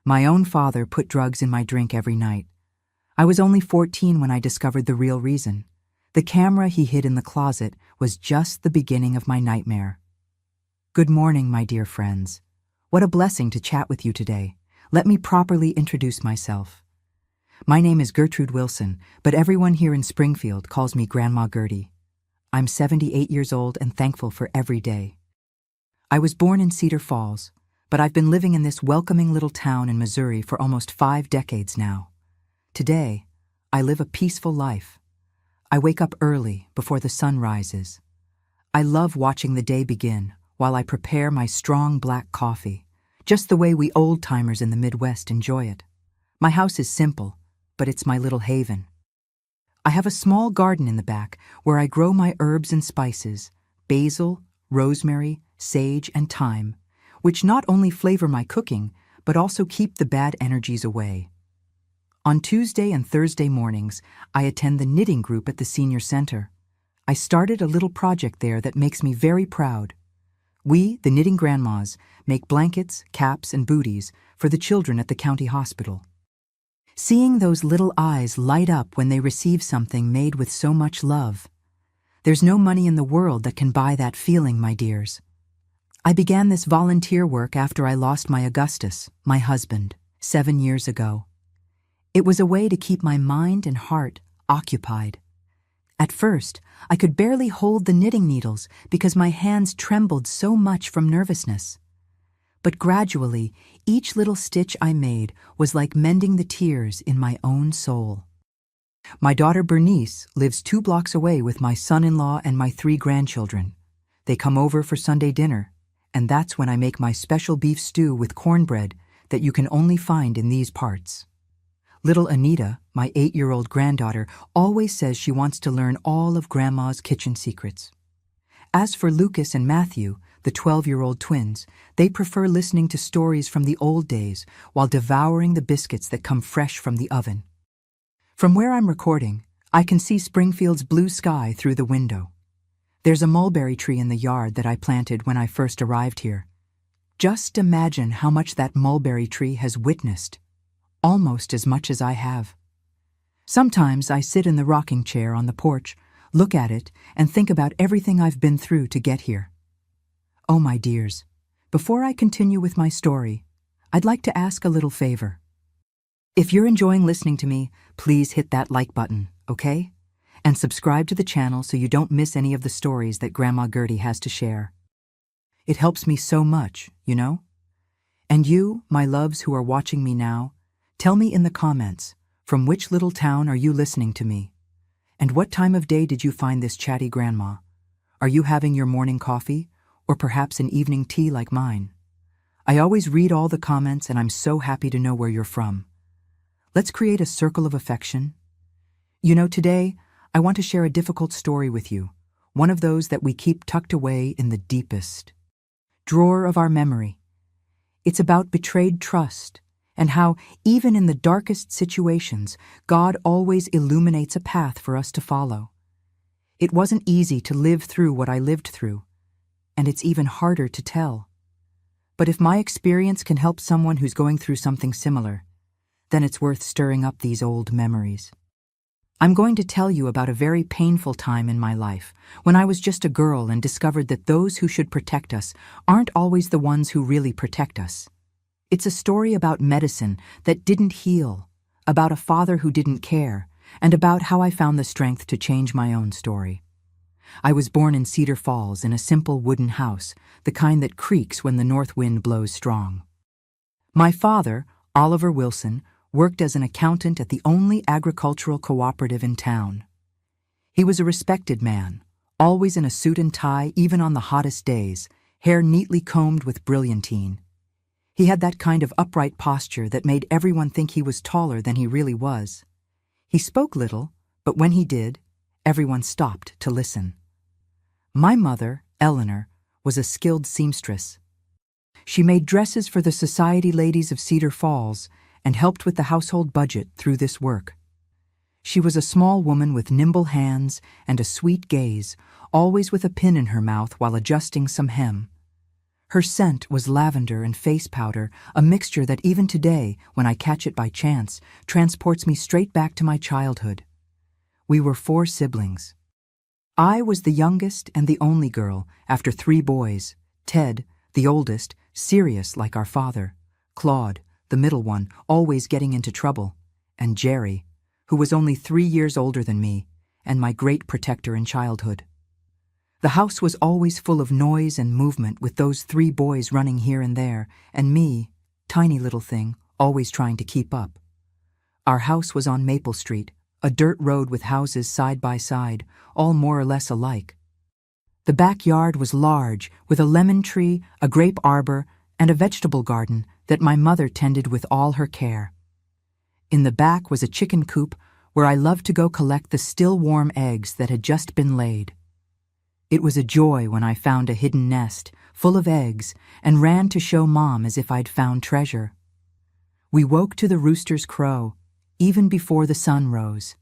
My own father put drugs in my drink every night. I was only 14 when I discovered the real reason. The camera he hid in the closet was just the beginning of my nightmare. Good morning, my dear friends. What a blessing to chat with you today. Let me properly introduce myself. My name is Gertrude Wilson, but everyone here in Springfield calls me Grandma Gertie. I'm 78 years old and thankful for every day. I was born in Cedar Falls, but I've been living in this welcoming little town in Missouri for almost 5 decades now. Today, I live a peaceful life. I wake up early before the sun rises. I love watching the day begin while I prepare my strong black coffee, just the way we old-timers in the Midwest enjoy it. My house is simple, but it's my little haven. I have a small garden in the back where I grow my herbs and spices, basil, rosemary, sage, and thyme, which not only flavor my cooking, but also keep the bad energies away. On Tuesday and Thursday mornings, I attend the knitting group at the senior center. I started a little project there that makes me very proud. We, the knitting grandmas, make blankets, caps, and booties for the children at the county hospital. Seeing those little eyes light up when they receive something made with so much love. There's no money in the world that can buy that feeling, my dears. I began this volunteer work after I lost my Augustus, my husband, 7 years ago. It was a way to keep my mind and heart occupied. At first, I could barely hold the knitting needles because my hands trembled so much from nervousness. But gradually, each little stitch I made was like mending the tears in my own soul. My daughter Bernice lives 2 blocks away with my son-in-law and my 3 grandchildren. They come over for Sunday dinner, and that's when I make my special beef stew with cornbread that you can only find in these parts. Little Anita, my 8-year-old granddaughter, always says she wants to learn all of Grandma's kitchen secrets. As for Lucas and Matthew, the 12-year-old twins, they prefer listening to stories from the old days while devouring the biscuits that come fresh from the oven. From where I'm recording, I can see Springfield's blue sky through the window. There's a mulberry tree in the yard that I planted when I first arrived here. Just imagine how much that mulberry tree has witnessed, almost as much as I have. Sometimes I sit in the rocking chair on the porch, look at it, and think about everything I've been through to get here. Oh, my dears, before I continue with my story, I'd like to ask a little favor. If you're enjoying listening to me, please hit that like button, okay? And subscribe to the channel so you don't miss any of the stories that Grandma Gertie has to share. It helps me so much, you know? And you, my loves who are watching me now, tell me in the comments, from which little town are you listening to me? And what time of day did you find this chatty grandma? Are you having your morning coffee, or perhaps an evening tea like mine? I always read all the comments and I'm so happy to know where you're from. Let's create a circle of affection. You know, today, I want to share a difficult story with you, one of those that we keep tucked away in the deepest drawer of our memory. It's about betrayed trust, and how, even in the darkest situations, God always illuminates a path for us to follow. It wasn't easy to live through what I lived through, and it's even harder to tell. But if my experience can help someone who's going through something similar, then it's worth stirring up these old memories. I'm going to tell you about a very painful time in my life, when I was just a girl and discovered that those who should protect us aren't always the ones who really protect us. It's a story about medicine that didn't heal, about a father who didn't care, and about how I found the strength to change my own story. I was born in Cedar Falls in a simple wooden house, the kind that creaks when the north wind blows strong. My father, Oliver Wilson, worked as an accountant at the only agricultural cooperative in town. He was a respected man, always in a suit and tie even on the hottest days, hair neatly combed with brilliantine. He had that kind of upright posture that made everyone think he was taller than he really was. He spoke little, but when he did, everyone stopped to listen. My mother, Eleanor, was a skilled seamstress. She made dresses for the society ladies of Cedar Falls and helped with the household budget through this work. She was a small woman with nimble hands and a sweet gaze, always with a pin in her mouth while adjusting some hem. Her scent was lavender and face powder, a mixture that even today, when I catch it by chance, transports me straight back to my childhood. We were 4 siblings. I was the youngest and the only girl, after 3 boys: Ted, the oldest, serious like our father; Claude, the middle one, always getting into trouble; and Jerry, who was only 3 years older than me, and my great protector in childhood. The house was always full of noise and movement, with those 3 boys running here and there, and me, tiny little thing, always trying to keep up. Our house was on Maple Street, a dirt road with houses side by side, all more or less alike. The backyard was large, with a lemon tree, a grape arbor, and a vegetable garden that my mother tended with all her care. In the back was a chicken coop where I loved to go collect the still warm eggs that had just been laid. It was a joy when I found a hidden nest, full of eggs, and ran to show Mom as if I'd found treasure. We woke to the rooster's crow, even before the sun rose.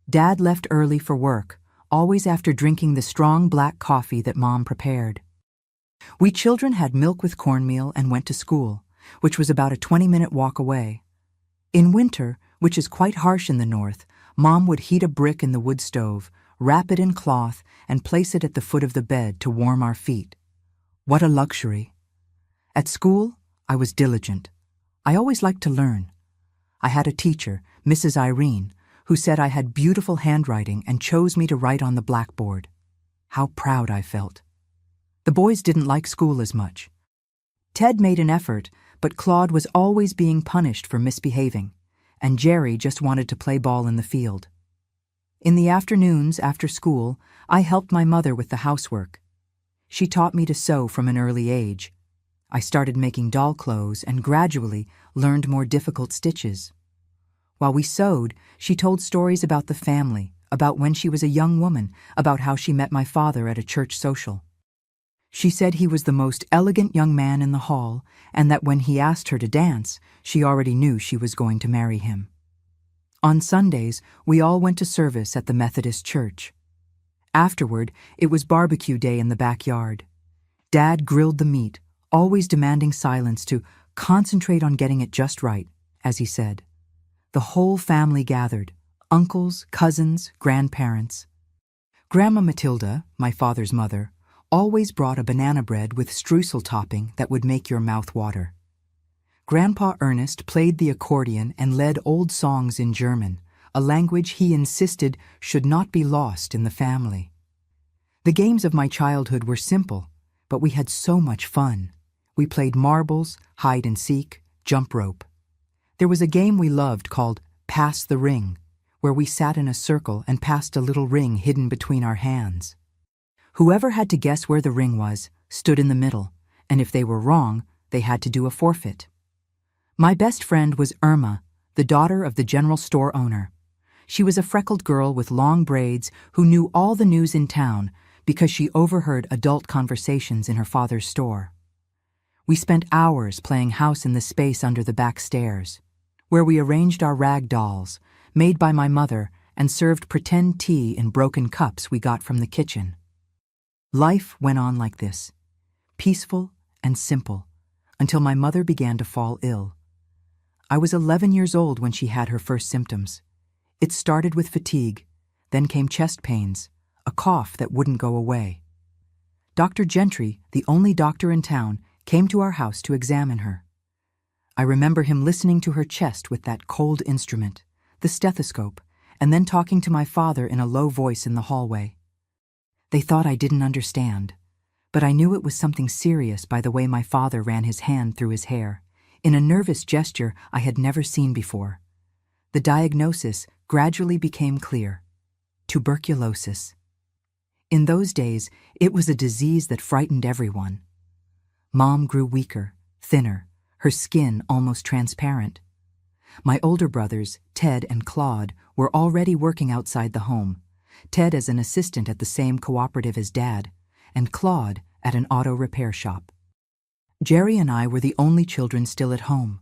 Dad left early for work, always after drinking the strong black coffee that Mom prepared. We children had milk with cornmeal and went to school, which was about a 20-minute walk away. In winter, which is quite harsh in the north, Mom would heat a brick in the wood stove, wrap it in cloth, and place it at the foot of the bed to warm our feet. What a luxury! At school, I was diligent. I always liked to learn. I had a teacher, Mrs. Irene, who said I had beautiful handwriting and chose me to write on the blackboard. How proud I felt. The boys didn't like school as much. Ted made an effort, but Claude was always being punished for misbehaving, and Jerry just wanted to play ball in the field. In the afternoons after school, I helped my mother with the housework. She taught me to sew from an early age. I started making doll clothes and gradually learned more difficult stitches. While we sewed, she told stories about the family, about when she was a young woman, about how she met my father at a church social. She said he was the most elegant young man in the hall, and that when he asked her to dance, she already knew she was going to marry him. On Sundays, we all went to service at the Methodist church. Afterward, it was barbecue day in the backyard. Dad grilled the meat, always demanding silence to concentrate on getting it just right, as he said. The whole family gathered: uncles, cousins, grandparents. Grandma Matilda, my father's mother, always brought a banana bread with streusel topping that would make your mouth water. Grandpa Ernest played the accordion and led old songs in German, a language he insisted should not be lost in the family. The games of my childhood were simple, but we had so much fun. We played marbles, hide and seek, jump rope. There was a game we loved called Pass the Ring, where we sat in a circle and passed a little ring hidden between our hands. Whoever had to guess where the ring was stood in the middle, and if they were wrong, they had to do a forfeit. My best friend was Irma, the daughter of the general store owner. She was a freckled girl with long braids who knew all the news in town because she overheard adult conversations in her father's store. We spent hours playing house in the space under the back stairs, where we arranged our rag dolls, made by my mother, and served pretend tea in broken cups we got from the kitchen. Life went on like this, peaceful and simple, until my mother began to fall ill. I was 11 years old when she had her first symptoms. It started with fatigue, then came chest pains, a cough that wouldn't go away. Dr. Gentry, the only doctor in town, came to our house to examine her. I remember him listening to her chest with that cold instrument, the stethoscope, and then talking to my father in a low voice in the hallway. They thought I didn't understand, but I knew it was something serious by the way my father ran his hand through his hair, in a nervous gesture I had never seen before. The diagnosis gradually became clear: tuberculosis. In those days, it was a disease that frightened everyone. Mom grew weaker, thinner, her skin almost transparent. My older brothers, Ted and Claude, were already working outside the home, Ted as an assistant at the same cooperative as Dad, and Claude at an auto repair shop. Jerry and I were the only children still at home.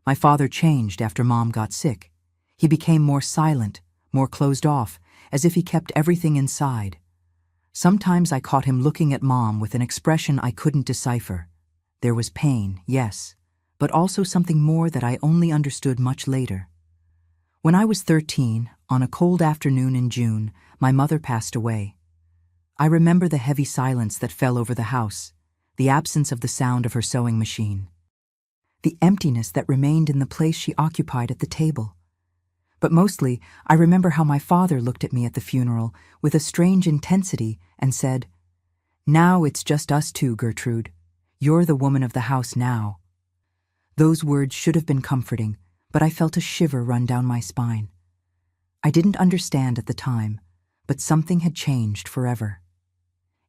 My father changed after Mom got sick. He became more silent, more closed off, as if he kept everything inside. Sometimes I caught him looking at Mom with an expression I couldn't decipher, There was pain, yes, but also something more that I only understood much later. When I was 13, on a cold afternoon in June, my mother passed away. I remember the heavy silence that fell over the house, the absence of the sound of her sewing machine, the emptiness that remained in the place she occupied at the table. But mostly, I remember how my father looked at me at the funeral with a strange intensity and said, "Now it's just us two, Gertrude. You're the woman of the house now." Those words should have been comforting, but I felt a shiver run down my spine. I didn't understand at the time, but something had changed forever.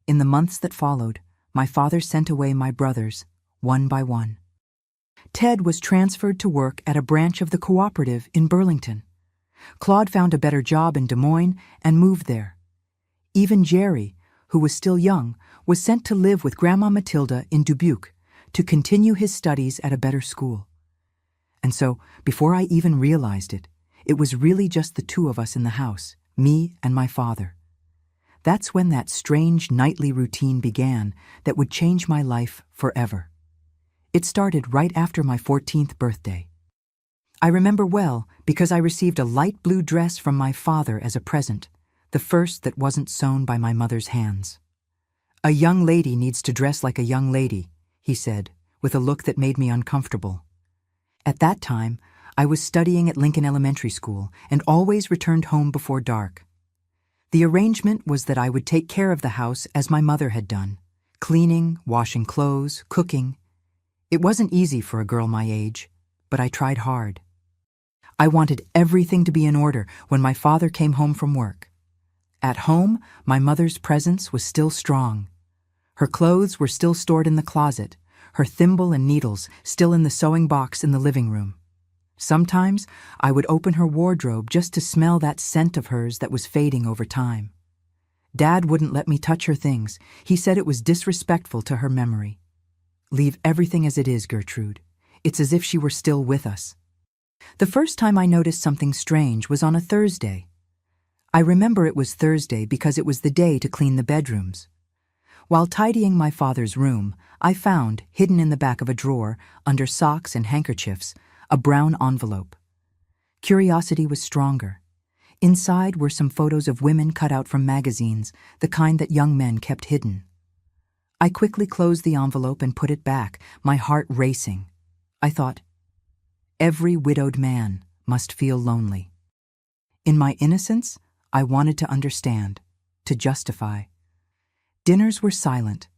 In the months that followed, my father sent away my brothers, one by one. Ted was transferred to work at a branch of the cooperative in Burlington. Claude found a better job in Des Moines and moved there. Even Jerry, who was still young, was sent to live with Grandma Matilda in Dubuque to continue his studies at a better school. And so, before I even realized it, it was really just the two of us in the house, me and my father. That's when that strange nightly routine began that would change my life forever. It started right after my 14th birthday. I remember well because I received a light blue dress from my father as a present, the first that wasn't sewn by my mother's hands. "A young lady needs to dress like a young lady," he said, with a look that made me uncomfortable. At that time, I was studying at Lincoln Elementary School and always returned home before dark. The arrangement was that I would take care of the house as my mother had done, cleaning, washing clothes, cooking. It wasn't easy for a girl my age, but I tried hard. I wanted everything to be in order when my father came home from work. At home, my mother's presence was still strong. Her clothes were still stored in the closet, her thimble and needles still in the sewing box in the living room. Sometimes I would open her wardrobe just to smell that scent of hers that was fading over time. Dad wouldn't let me touch her things. He said it was disrespectful to her memory. "Leave everything as it is, Gertrude. It's as if she were still with us." The first time I noticed something strange was on a Thursday. I remember it was Thursday because it was the day to clean the bedrooms. While tidying my father's room, I found, hidden in the back of a drawer, under socks and handkerchiefs, a brown envelope. Curiosity was stronger. Inside were some photos of women cut out from magazines, the kind that young men kept hidden. I quickly closed the envelope and put it back, my heart racing. I thought, every widowed man must feel lonely. In my innocence, I wanted to understand, to justify. Dinners were silent.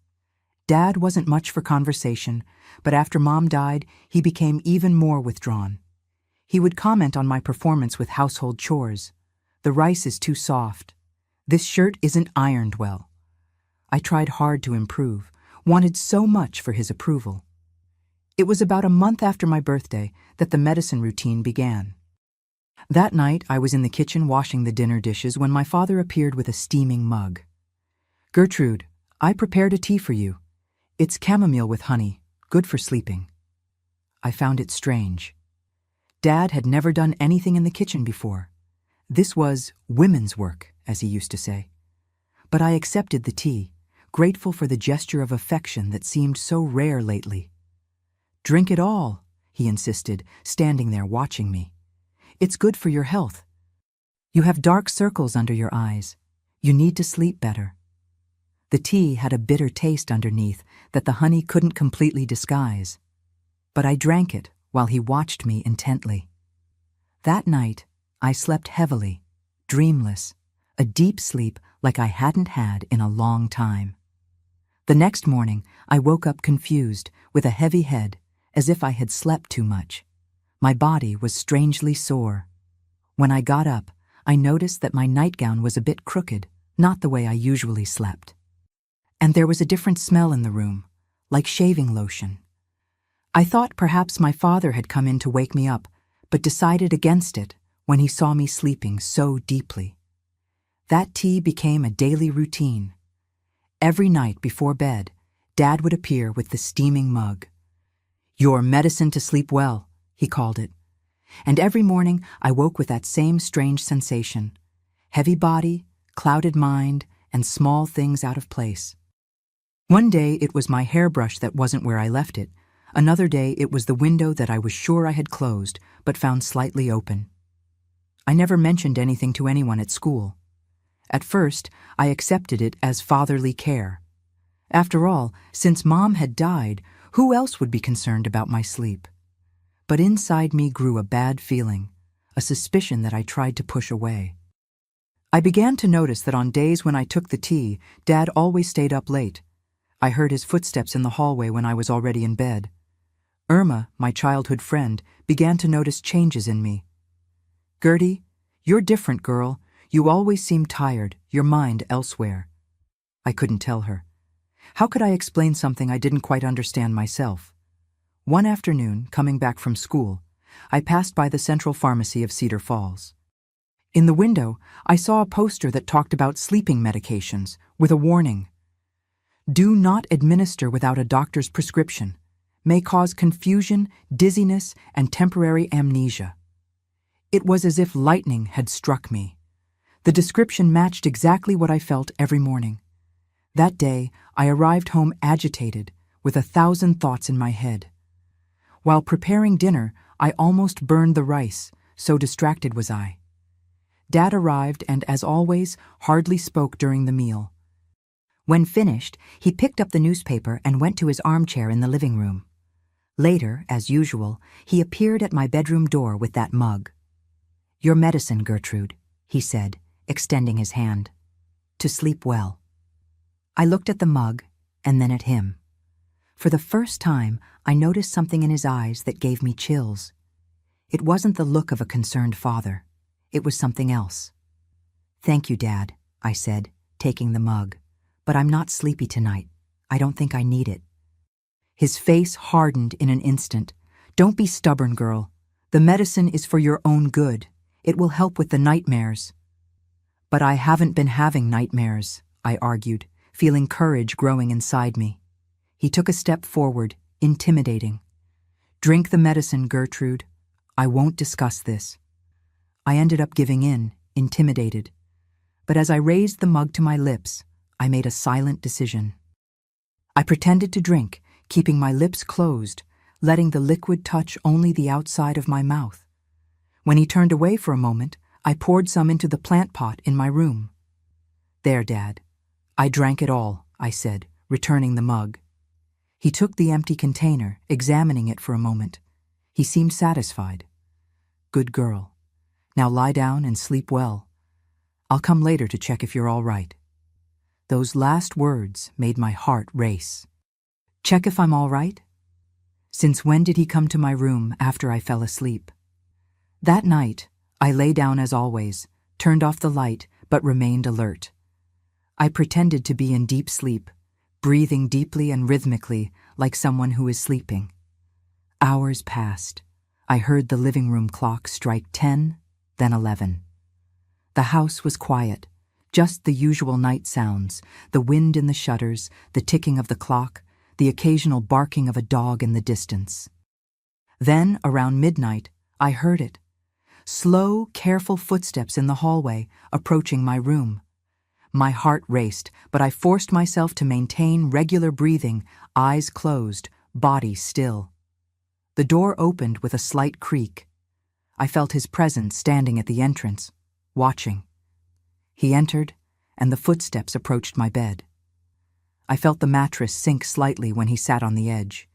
Dad wasn't much for conversation, but after Mom died, he became even more withdrawn. He would comment on my performance with household chores. "The rice is too soft. This shirt isn't ironed well." I tried hard to improve, wanted so much for his approval. It was about a month after my birthday that the medicine routine began. That night, I was in the kitchen washing the dinner dishes when my father appeared with a steaming mug. "Gertrude, I prepared a tea for you. It's chamomile with honey, good for sleeping." I found it strange. Dad had never done anything in the kitchen before. This was women's work, as he used to say. But I accepted the tea, grateful for the gesture of affection that seemed so rare lately. "Drink it all," he insisted, standing there watching me. "It's good for your health. You have dark circles under your eyes. You need to sleep better." The tea had a bitter taste underneath that the honey couldn't completely disguise. But I drank it while he watched me intently. That night, I slept heavily, dreamless, a deep sleep like I hadn't had in a long time. The next morning, I woke up confused, with a heavy head, as if I had slept too much. My body was strangely sore. When I got up, I noticed that my nightgown was a bit crooked, not the way I usually slept. And there was a different smell in the room, like shaving lotion. I thought perhaps my father had come in to wake me up, but decided against it when he saw me sleeping so deeply. That tea became a daily routine. Every night before bed, Dad would appear with the steaming mug. "Your medicine to sleep well," he called it. And every morning I woke with that same strange sensation: heavy body, clouded mind, and small things out of place. One day it was my hairbrush that wasn't where I left it. Another day it was the window that I was sure I had closed, but found slightly open. I never mentioned anything to anyone at school. At first, I accepted it as fatherly care. After all, since Mom had died, who else would be concerned about my sleep? But inside me grew a bad feeling, a suspicion that I tried to push away. I began to notice that on days when I took the tea, Dad always stayed up late. I heard his footsteps in the hallway when I was already in bed. Irma, my childhood friend, began to notice changes in me. "Gertie, you're different, girl. You always seem tired, your mind elsewhere." I couldn't tell her. How could I explain something I didn't quite understand myself? One afternoon, coming back from school, I passed by the Central Pharmacy of Cedar Falls. In the window, I saw a poster that talked about sleeping medications, with a warning. "Do not administer without a doctor's prescription. May cause confusion, dizziness, and temporary amnesia." It was as if lightning had struck me. The description matched exactly what I felt every morning. That day, I arrived home agitated, with 1,000 thoughts in my head. While preparing dinner, I almost burned the rice, so distracted was I. Dad arrived and, as always, hardly spoke during the meal. When finished, he picked up the newspaper and went to his armchair in the living room. Later, as usual, he appeared at my bedroom door with that mug. "Your medicine, Gertrude," he said, extending his hand. "To sleep well." I looked at the mug and then at him. For the first time, I noticed something in his eyes that gave me chills. It wasn't the look of a concerned father. It was something else. "Thank you, Dad," I said, taking the mug. "But I'm not sleepy tonight. I don't think I need it." His face hardened in an instant. "Don't be stubborn, girl. The medicine is for your own good. It will help with the nightmares." "But I haven't been having nightmares," I argued, feeling courage growing inside me. He took a step forward, intimidating. "Drink the medicine, Gertrude. I won't discuss this." I ended up giving in, intimidated. But as I raised the mug to my lips, I made a silent decision. I pretended to drink, keeping my lips closed, letting the liquid touch only the outside of my mouth. When he turned away for a moment, I poured some into the plant pot in my room. "There, Dad. I drank it all," I said, returning the mug. He took the empty container, examining it for a moment. He seemed satisfied. "Good girl. Now lie down and sleep well. I'll come later to check if you're all right." Those last words made my heart race. Check if I'm all right? Since when did he come to my room after I fell asleep? That night, I lay down as always, turned off the light, but remained alert. I pretended to be in deep sleep, breathing deeply and rhythmically like someone who is sleeping. Hours passed. I heard the living room clock strike 10, then 11. The house was quiet, just the usual night sounds, the wind in the shutters, the ticking of the clock, the occasional barking of a dog in the distance. Then, around midnight, I heard it. Slow, careful footsteps in the hallway, approaching my room. My heart raced, but I forced myself to maintain regular breathing, eyes closed, body still. The door opened with a slight creak. I felt his presence standing at the entrance, watching. He entered, and the footsteps approached my bed. I felt the mattress sink slightly when he sat on the edge.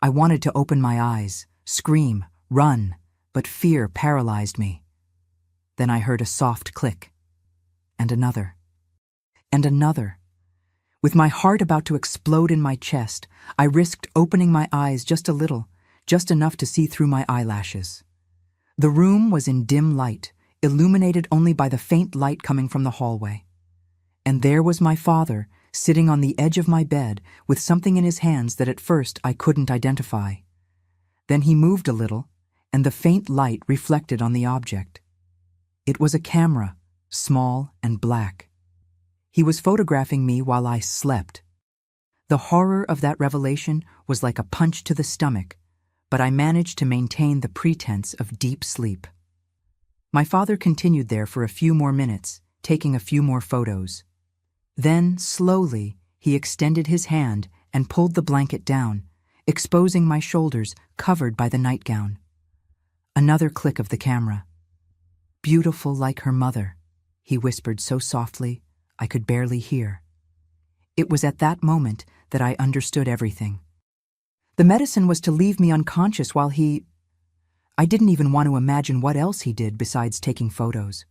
I wanted to open my eyes, scream, run, but fear paralyzed me. Then I heard a soft click, and another, and another. With my heart about to explode in my chest, I risked opening my eyes just a little, just enough to see through my eyelashes. The room was in dim light, illuminated only by the faint light coming from the hallway. And there was my father, sitting on the edge of my bed with something in his hands that at first I couldn't identify. Then he moved a little, and the faint light reflected on the object. It was a camera, small and black. He was photographing me while I slept. The horror of that revelation was like a punch to the stomach, but I managed to maintain the pretense of deep sleep. My father continued there for a few more minutes, taking a few more photos. Then, slowly, He extended his hand and pulled the blanket down, exposing my shoulders covered by the nightgown. Another click of the camera. "Beautiful like her mother," he whispered so softly I could barely hear. It was at that moment that I understood everything. The medicine was to leave me unconscious while I didn't even want to imagine what else he did besides taking photos.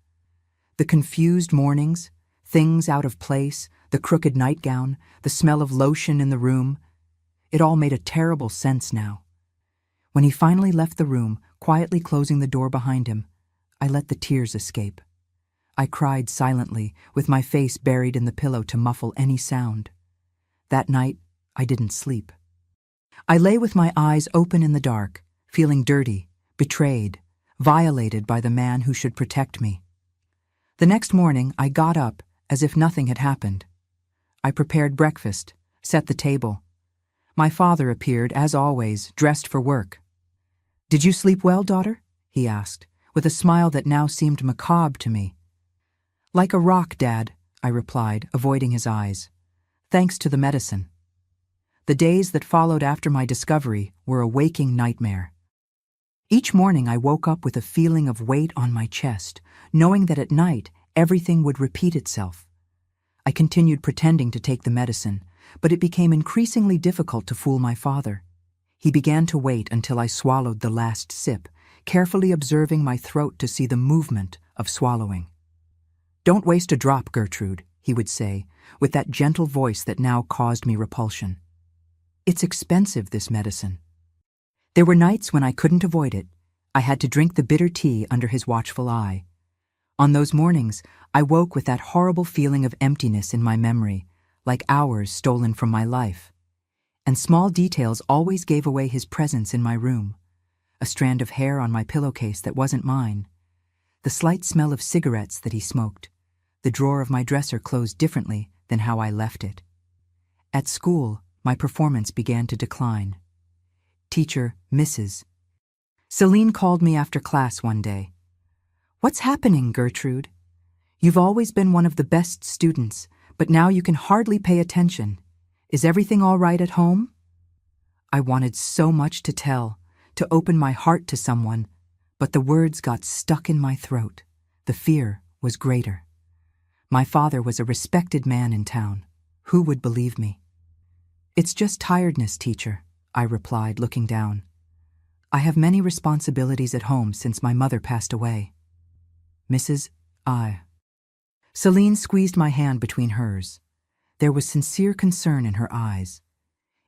The confused mornings, things out of place, the crooked nightgown, the smell of lotion in the room. It all made a terrible sense now. When he finally left the room, quietly closing the door behind him, I let the tears escape. I cried silently, with my face buried in the pillow to muffle any sound. That night, I didn't sleep. I lay with my eyes open in the dark, feeling dirty, betrayed, violated by the man who should protect me. The next morning, I got up as if nothing had happened. I prepared breakfast, set the table. My father appeared, as always, dressed for work. "Did you sleep well, daughter?" he asked, with a smile that now seemed macabre to me. "Like a rock, Dad," I replied, avoiding his eyes. "Thanks to the medicine." The days that followed after my discovery were a waking nightmare. Each morning I woke up with a feeling of weight on my chest, knowing that at night everything would repeat itself. I continued pretending to take the medicine, but it became increasingly difficult to fool my father. He began to wait until I swallowed the last sip, carefully observing my throat to see the movement of swallowing. "Don't waste a drop, Gertrude," he would say, with that gentle voice that now caused me repulsion. "It's expensive, this medicine." There were nights when I couldn't avoid it. I had to drink the bitter tea under his watchful eye. On those mornings, I woke with that horrible feeling of emptiness in my memory, like hours stolen from my life. And small details always gave away his presence in my room. A strand of hair on my pillowcase that wasn't mine. The slight smell of cigarettes that he smoked. The drawer of my dresser closed differently than how I left it. At school, my performance began to decline. Teacher, Mrs. Celine called me after class one day. "What's happening, Gertrude? You've always been one of the best students, but now you can hardly pay attention. Is everything all right at home?" I wanted so much to tell, to open my heart to someone, but the words got stuck in my throat. The fear was greater. My father was a respected man in town. Who would believe me? "It's just tiredness, teacher," I replied, looking down. "I have many responsibilities at home since my mother passed away." "Mrs. I." Celine squeezed my hand between hers. There was sincere concern in her eyes.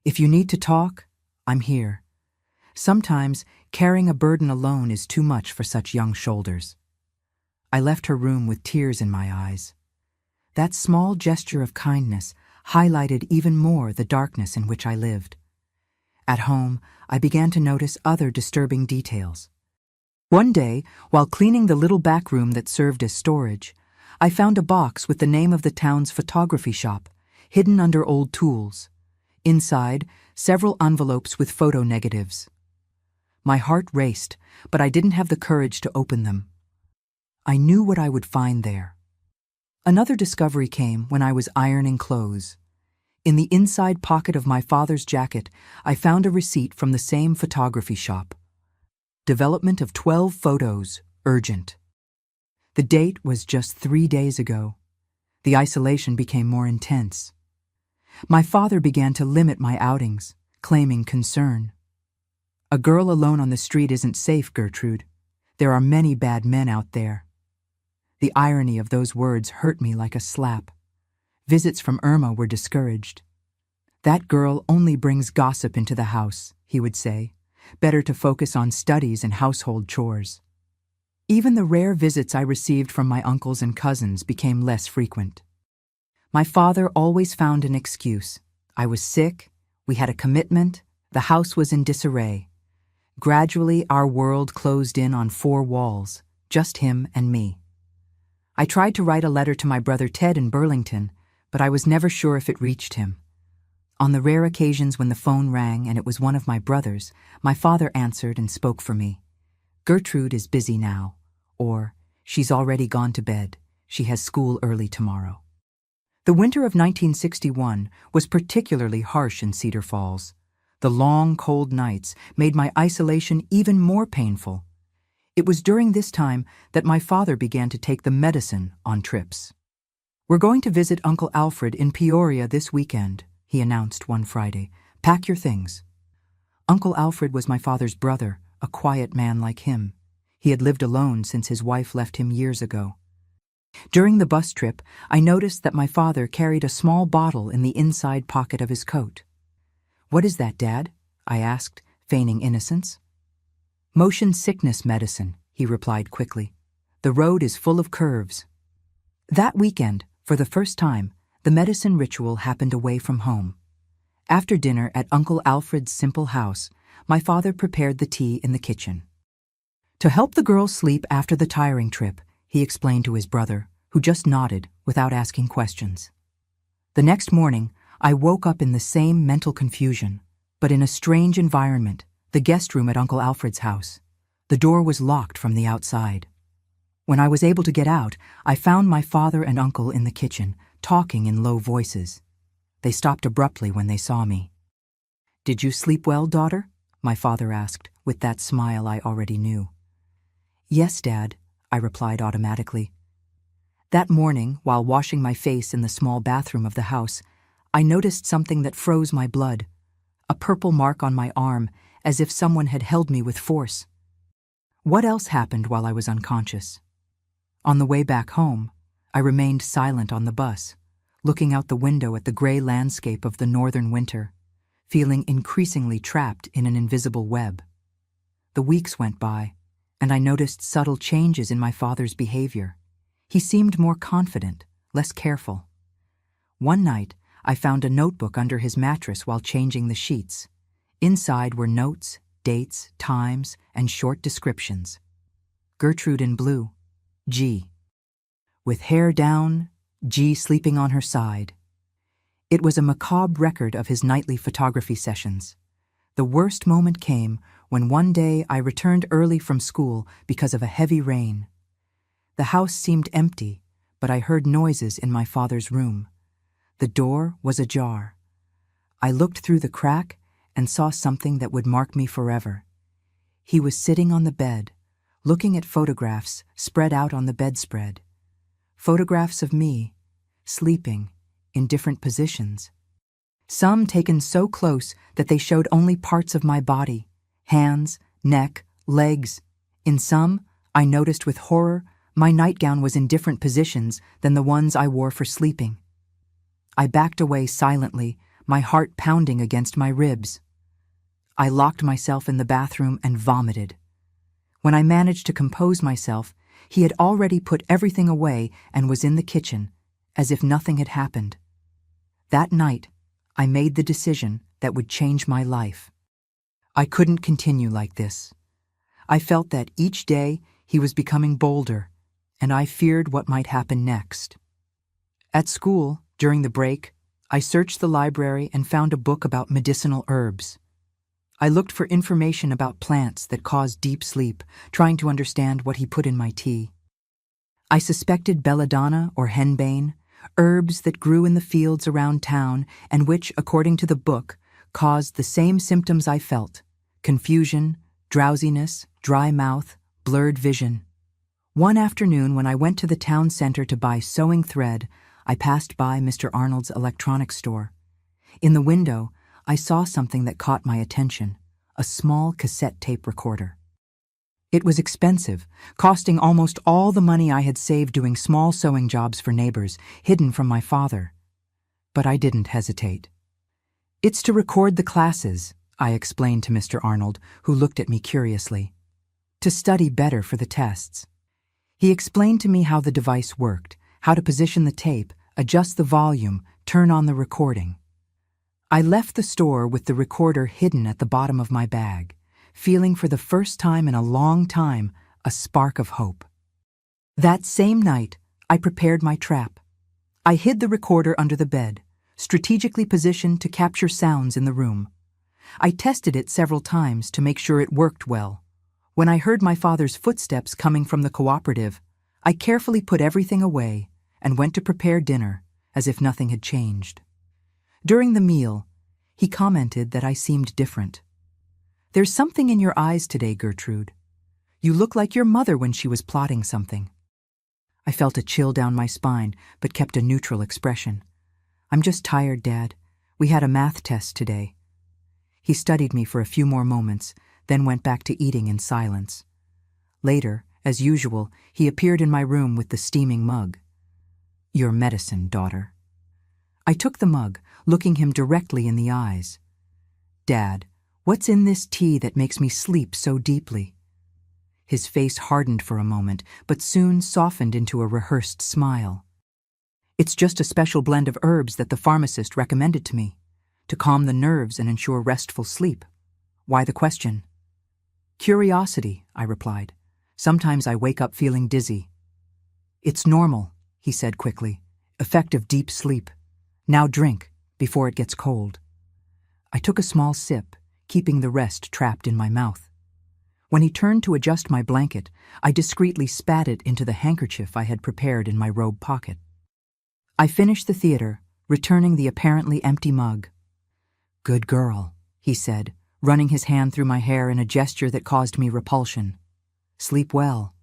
"If you need to talk, I'm here. Sometimes carrying a burden alone is too much for such young shoulders." I left her room with tears in my eyes. That small gesture of kindness highlighted even more the darkness in which I lived. At home, I began to notice other disturbing details. One day, while cleaning the little back room that served as storage, I found a box with the name of the town's photography shop, hidden under old tools. Inside, several envelopes with photo negatives. My heart raced, but I didn't have the courage to open them. I knew what I would find there. Another discovery came when I was ironing clothes. In the inside pocket of my father's jacket, I found a receipt from the same photography shop. Development of 12 photos, urgent. The date was just 3 days ago. The isolation became more intense. My father began to limit my outings, claiming concern. "A girl alone on the street isn't safe, Gertrude. There are many bad men out there." The irony of those words hurt me like a slap. Visits from Irma were discouraged. "That girl only brings gossip into the house," he would say. "Better to focus on studies and household chores." Even the rare visits I received from my uncles and cousins became less frequent. My father always found an excuse. I was sick, we had a commitment, the house was in disarray. Gradually, our world closed in on 4 walls, just him and me. I tried to write a letter to my brother Ted in Burlington, but I was never sure if it reached him. On the rare occasions when the phone rang and it was one of my brothers, my father answered and spoke for me. "Gertrude is busy now," or "She's already gone to bed. She has school early tomorrow." The winter of 1961 was particularly harsh in Cedar Falls. The long, cold nights made my isolation even more painful. It was during this time that my father began to take the medicine on trips. "We're going to visit Uncle Alfred in Peoria this weekend," he announced one Friday. "Pack your things." Uncle Alfred was my father's brother, a quiet man like him. He had lived alone since his wife left him years ago. During the bus trip, I noticed that my father carried a small bottle in the inside pocket of his coat. "What is that, Dad?" I asked, feigning innocence. "Motion sickness medicine," he replied quickly. "The road is full of curves." That weekend, for the first time, the medicine ritual happened away from home. After dinner at Uncle Alfred's simple house, my father prepared the tea in the kitchen. To help the girls sleep after the tiring trip, he explained to his brother, who just nodded without asking questions. The next morning, I woke up in the same mental confusion, but in a strange environment, the guest room at Uncle Alfred's house. The door was locked from the outside. When I was able to get out, I found my father and uncle in the kitchen, talking in low voices. They stopped abruptly when they saw me. "Did you sleep well, daughter?" my father asked, with that smile I already knew. "Yes, Dad," I replied automatically. That morning, while washing my face in the small bathroom of the house, I noticed something that froze my blood, a purple mark on my arm, as if someone had held me with force. What else happened while I was unconscious? On the way back home, I remained silent on the bus, looking out the window at the gray landscape of the northern winter, feeling increasingly trapped in an invisible web. The weeks went by, and I noticed subtle changes in my father's behavior. He seemed more confident, less careful. One night, I found a notebook under his mattress while changing the sheets. Inside were notes, dates, times, and short descriptions. Gertrude in blue, G. With hair down, G sleeping on her side. It was a macabre record of his nightly photography sessions. The worst moment came when one day I returned early from school because of a heavy rain. The house seemed empty, but I heard noises in my father's room. The door was ajar. I looked through the crack and saw something that would mark me forever. He was sitting on the bed, looking at photographs spread out on the bedspread. Photographs of me, sleeping, in different positions. Some taken so close that they showed only parts of my body, hands, neck, legs. In some, I noticed with horror, my nightgown was in different positions than the ones I wore for sleeping. I backed away silently, my heart pounding against my ribs. I locked myself in the bathroom and vomited. When I managed to compose myself, he had already put everything away and was in the kitchen, as if nothing had happened. That night, I made the decision that would change my life. I couldn't continue like this. I felt that each day he was becoming bolder, and I feared what might happen next. At school, during the break, I searched the library and found a book about medicinal herbs. I looked for information about plants that cause deep sleep, trying to understand what he put in my tea. I suspected belladonna or henbane, herbs that grew in the fields around town and which, according to the book, caused the same symptoms I felt: confusion, drowsiness, dry mouth, blurred vision. One afternoon when I went to the town center to buy sewing thread, I passed by Mr. Arnold's electronics store. In the window, I saw something that caught my attention: a small cassette tape recorder. It was expensive, costing almost all the money I had saved doing small sewing jobs for neighbors, hidden from my father. But I didn't hesitate. "It's to record the classes," I explained to Mr. Arnold, who looked at me curiously. "To study better for the tests." He explained to me how the device worked, how to position the tape, adjust the volume, turn on the recording. I left the store with the recorder hidden at the bottom of my bag, feeling for the first time in a long time a spark of hope. That same night, I prepared my trap. I hid the recorder under the bed, strategically positioned to capture sounds in the room. I tested it several times to make sure it worked well. When I heard my father's footsteps coming from the cooperative, I carefully put everything away and went to prepare dinner, as if nothing had changed. During the meal, he commented that I seemed different. "There's something in your eyes today, Gertrude. You look like your mother when she was plotting something." I felt a chill down my spine, but kept a neutral expression. "I'm just tired, Dad. We had a math test today." He studied me for a few more moments, then went back to eating in silence. Later, as usual, he appeared in my room with the steaming mug. "Your medicine, daughter." I took the mug, looking him directly in the eyes. "Dad, what's in this tea that makes me sleep so deeply?" His face hardened for a moment, but soon softened into a rehearsed smile. "It's just a special blend of herbs that the pharmacist recommended to me, to calm the nerves and ensure restful sleep. Why the question?" "Curiosity," I replied. "Sometimes I wake up feeling dizzy." "It's normal," he said quickly. "Effect of deep sleep. Now drink, before it gets cold." I took a small sip, keeping the rest trapped in my mouth. When he turned to adjust my blanket, I discreetly spat it into the handkerchief I had prepared in my robe pocket. I finished the theater, returning the apparently empty mug. "Good girl," he said, running his hand through my hair in a gesture that caused me repulsion. "Sleep well."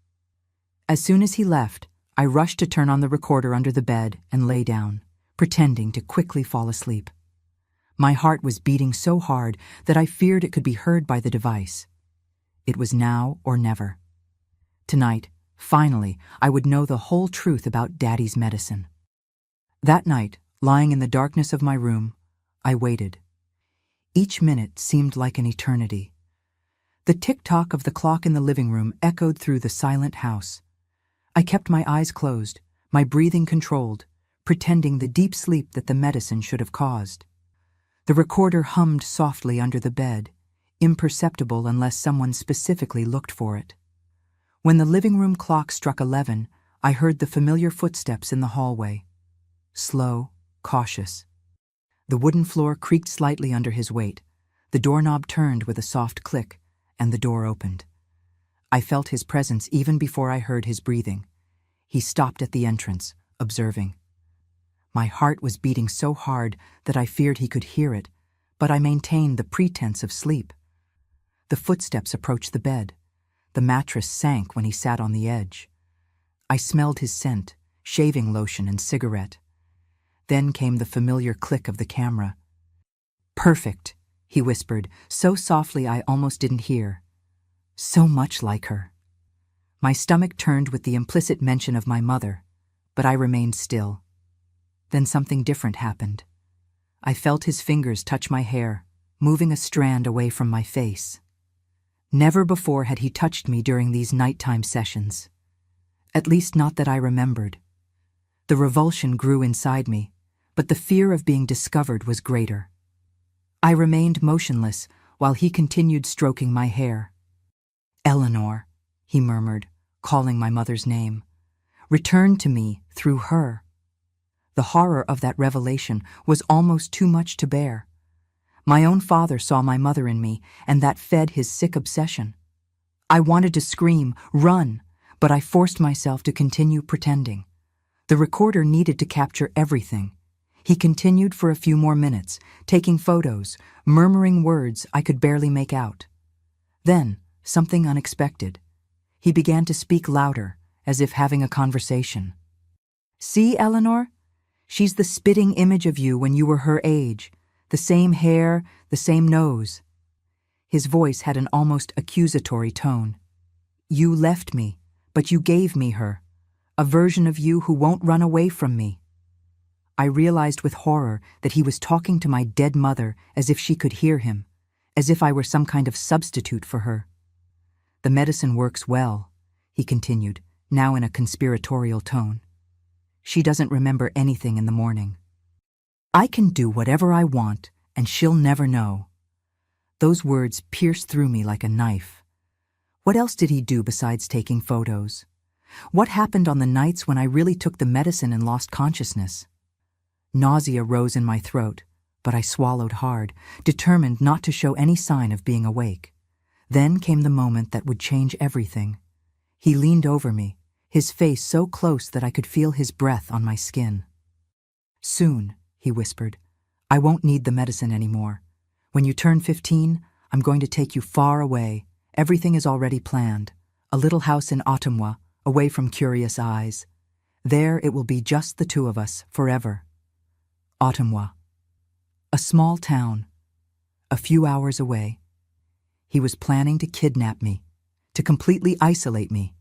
As soon as he left, I rushed to turn on the recorder under the bed and lay down, pretending to quickly fall asleep. My heart was beating so hard that I feared it could be heard by the device. It was now or never. Tonight, finally, I would know the whole truth about Daddy's medicine. That night, lying in the darkness of my room, I waited. Each minute seemed like an eternity. The tick-tock of the clock in the living room echoed through the silent house. I kept my eyes closed, my breathing controlled, pretending the deep sleep that the medicine should have caused. The recorder hummed softly under the bed, imperceptible unless someone specifically looked for it. When the living room clock struck 11, I heard the familiar footsteps in the hallway. Slow, cautious. The wooden floor creaked slightly under his weight. The doorknob turned with a soft click, and the door opened. I felt his presence even before I heard his breathing. He stopped at the entrance, observing. My heart was beating so hard that I feared he could hear it, but I maintained the pretense of sleep. The footsteps approached the bed. The mattress sank when he sat on the edge. I smelled his scent, shaving lotion and cigarette. Then came the familiar click of the camera. "Perfect," he whispered, so softly I almost didn't hear. "So much like her." My stomach turned with the implicit mention of my mother, but I remained still. Then something different happened. I felt his fingers touch my hair, moving a strand away from my face. Never before had he touched me during these nighttime sessions. At least not that I remembered. The revulsion grew inside me, but the fear of being discovered was greater. I remained motionless while he continued stroking my hair. "Eleanor," he murmured, calling my mother's name. "Return to me through her." The horror of that revelation was almost too much to bear. My own father saw my mother in me, and that fed his sick obsession. I wanted to scream, run, but I forced myself to continue pretending. The recorder needed to capture everything. He continued for a few more minutes, taking photos, murmuring words I could barely make out. Then, something unexpected. He began to speak louder, as if having a conversation. "See, Eleanor? She's the spitting image of you when you were her age. The same hair, the same nose." His voice had an almost accusatory tone. "You left me, but you gave me her. A version of you who won't run away from me." I realized with horror that he was talking to my dead mother as if she could hear him, as if I were some kind of substitute for her. "The medicine works well," he continued, now in a conspiratorial tone. "She doesn't remember anything in the morning. I can do whatever I want, and she'll never know." Those words pierced through me like a knife. What else did he do besides taking photos? What happened on the nights when I really took the medicine and lost consciousness? Nausea rose in my throat, but I swallowed hard, determined not to show any sign of being awake. Then came the moment that would change everything. He leaned over me, his face so close that I could feel his breath on my skin. Soon, he whispered. I won't need the medicine anymore. When you turn 15, I'm going to take you far away. Everything is already planned. A little house in Ottawa, away from curious eyes. There it will be just the two of us, forever. Ottawa. A small town. A few hours away. He was planning to kidnap me, to completely isolate me.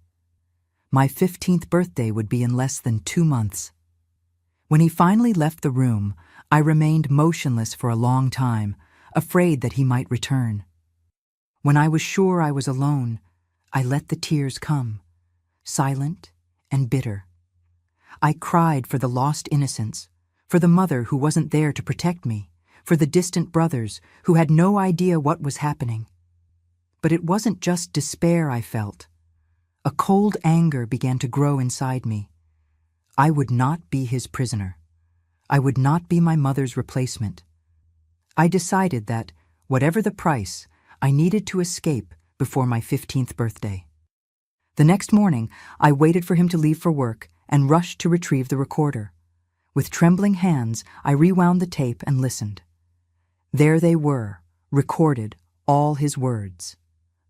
My 15th birthday would be in less than 2 months. When he finally left the room, I remained motionless for a long time, afraid that he might return. When I was sure I was alone, I let the tears come, silent and bitter. I cried for the lost innocence, for the mother who wasn't there to protect me, for the distant brothers who had no idea what was happening. But it wasn't just despair I felt. A cold anger began to grow inside me. I would not be his prisoner. I would not be my mother's replacement. I decided that, whatever the price, I needed to escape before my 15th birthday. The next morning, I waited for him to leave for work and rushed to retrieve the recorder. With trembling hands, I rewound the tape and listened. There they were, recorded, all his words,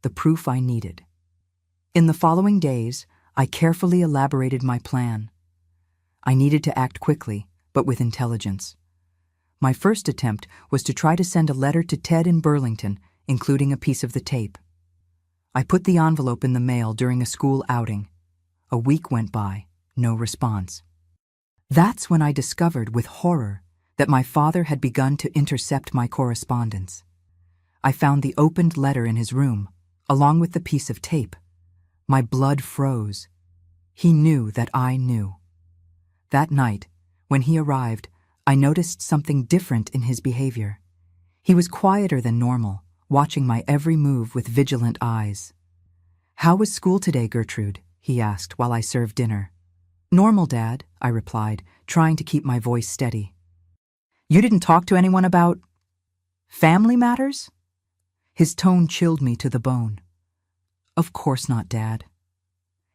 the proof I needed. In the following days, I carefully elaborated my plan. I needed to act quickly, but with intelligence. My first attempt was to try to send a letter to Ted in Burlington, including a piece of the tape. I put the envelope in the mail during a school outing. A week went by, no response. That's when I discovered with horror that my father had begun to intercept my correspondence. I found the opened letter in his room, along with the piece of tape. My blood froze. He knew that I knew. That night, when he arrived, I noticed something different in his behavior. He was quieter than normal, watching my every move with vigilant eyes. "How was school today, Gertrude?" he asked while I served dinner. "Normal, Dad," I replied, trying to keep my voice steady. "You didn't talk to anyone about family matters?" His tone chilled me to the bone. "Of course not, Dad."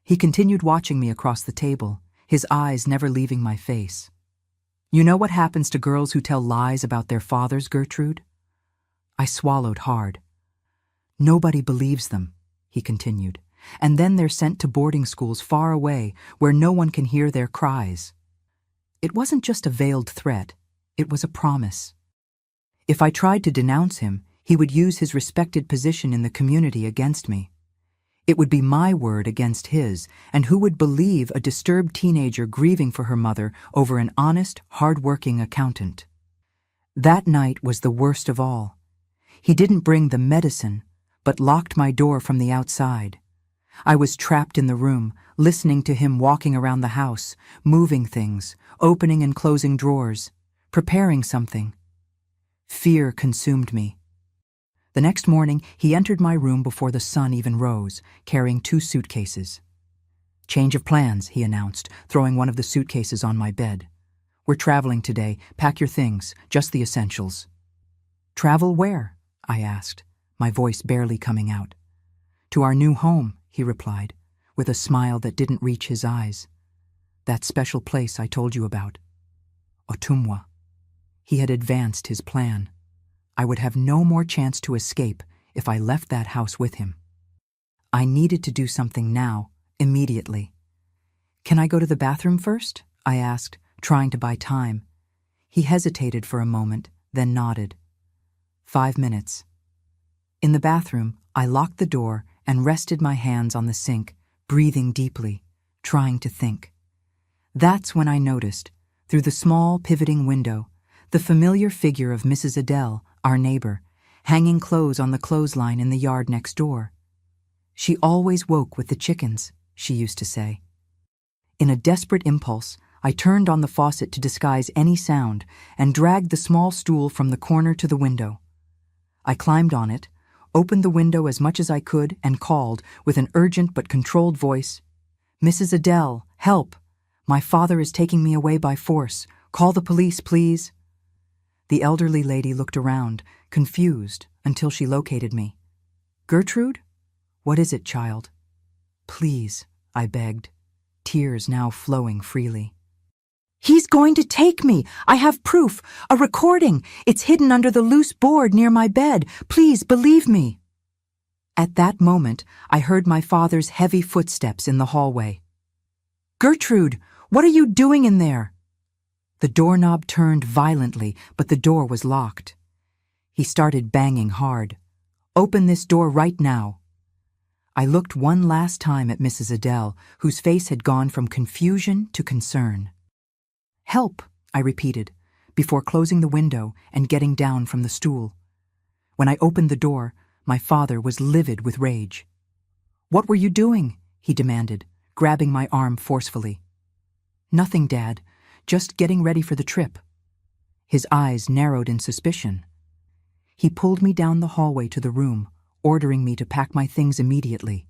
He continued watching me across the table, his eyes never leaving my face. "You know what happens to girls who tell lies about their fathers, Gertrude?" I swallowed hard. "Nobody believes them," he continued, "and then they're sent to boarding schools far away where no one can hear their cries." It wasn't just a veiled threat, it was a promise. If I tried to denounce him, he would use his respected position in the community against me. It would be my word against his, and who would believe a disturbed teenager grieving for her mother over an honest, hard-working accountant? That night was the worst of all. He didn't bring the medicine, but locked my door from the outside. I was trapped in the room, listening to him walking around the house, moving things, opening and closing drawers, preparing something. Fear consumed me. The next morning, he entered my room before the sun even rose, carrying 2 suitcases. "Change of plans," he announced, throwing one of the suitcases on my bed. "We're traveling today. Pack your things, just the essentials." "Travel where?" I asked, my voice barely coming out. "To our new home," he replied, with a smile that didn't reach his eyes. "That special place I told you about. Otumwa." He had advanced his plan. I would have no more chance to escape if I left that house with him. I needed to do something now, immediately. "Can I go to the bathroom first?" I asked, trying to buy time. He hesitated for a moment, then nodded. 5 minutes. In the bathroom, I locked the door and rested my hands on the sink, breathing deeply, trying to think. That's when I noticed, through the small pivoting window, the familiar figure of Mrs. Adele, our neighbor, hanging clothes on the clothesline in the yard next door. "She always woke with the chickens," she used to say. In a desperate impulse, I turned on the faucet to disguise any sound and dragged the small stool from the corner to the window. I climbed on it, opened the window as much as I could, and called, with an urgent but controlled voice, "Mrs. Adele, help! My father is taking me away by force. Call the police, please." The elderly lady looked around, confused, until she located me. "Gertrude? What is it, child?" "Please," I begged, tears now flowing freely. He's going to take me. I have proof. A recording. It's hidden under the loose board near my bed. Please believe me. At that moment, I heard my father's heavy footsteps in the hallway. Gertrude, what are you doing in there? The doorknob turned violently, but the door was locked. He started banging hard. Open this door right now. I looked one last time at Mrs. Adele, whose face had gone from confusion to concern. Help, I repeated, before closing the window and getting down from the stool. When I opened the door, my father was livid with rage. What were you doing? He demanded, grabbing my arm forcefully. Nothing, Dad. Just getting ready for the trip. His eyes narrowed in suspicion. He pulled me down the hallway to the room, ordering me to pack my things immediately.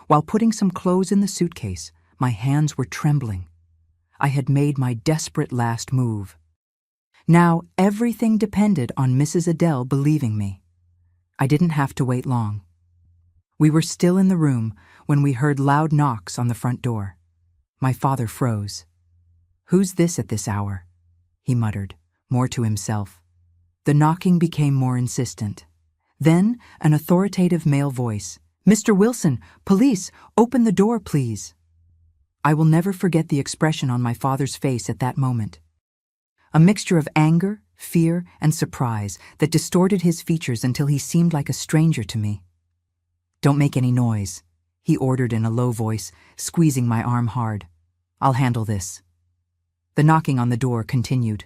While putting some clothes in the suitcase, my hands were trembling. I had made my desperate last move. Now everything depended on Mrs. Adele believing me. I didn't have to wait long. We were still in the room when we heard loud knocks on the front door. My father froze. Who's this at this hour? He muttered, more to himself. The knocking became more insistent. Then an authoritative male voice. Mr. Wilson, police, open the door, please. I will never forget the expression on my father's face at that moment. A mixture of anger, fear, and surprise that distorted his features until he seemed like a stranger to me. Don't make any noise, he ordered in a low voice, squeezing my arm hard. I'll handle this. The knocking on the door continued.